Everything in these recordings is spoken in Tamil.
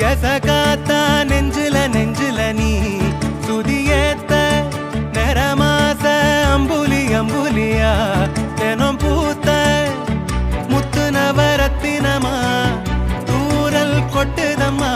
எசகாத்தா நெஞ்சில நெஞ்சில நீ சுதியேத்த நிறமாச அம்புலி அம்புலியா தினம் பூத்த முத்து நவரத்தினமா தூரல் கொட்டுதம்மா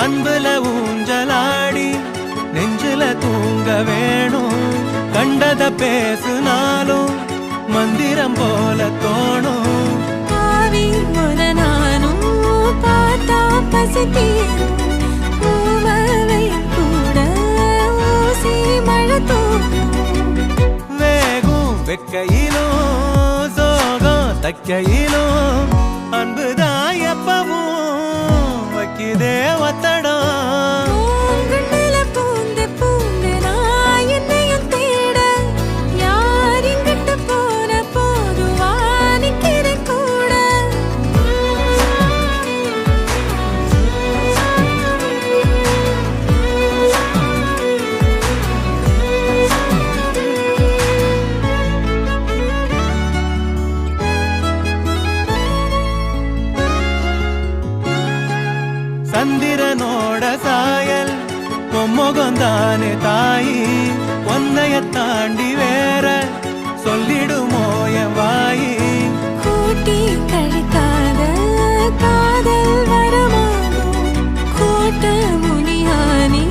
அன்புல ஊஞ்சலாடி நெஞ்சில தூங்க வேணும் கண்டத பேசுனாலும் மந்திரம் போல தோணும் ஆவி முத நானும் பார்த்தா பசித்தீரும் பூவலையும் கூட ஊசி மழை தோணும் வேகும் வெக்கையிலும் சோகம் தக்கையிலும் அன்புதான் எப்பவும் வைக்குதே ஒத்தடம் சந்திரனோட சாயல் பொம்முகந்தானே தாயி ஒன்னைய தாண்டி வேற சொல்லிடுமோ என் வாயி கூட்டி கழிக்காத காதல் வரமானோ கோட்ட முனியானி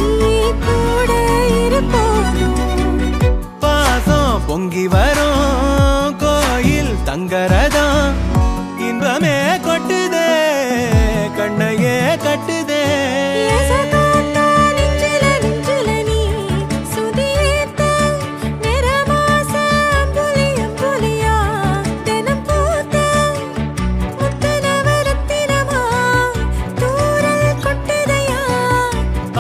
கூட இருப்போனோ பாசம் பொங்கி வரும் கோயில் தங்கரதம் இன்பமே கொட்டுதே கண்ணையே கட்டுதே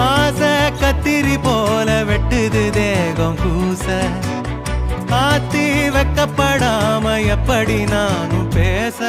ஆசை கத்திரி போல வெட்டுது தேகம் கூச ஆத்தி வைக்கப்படாம எப்படி நானும் பேச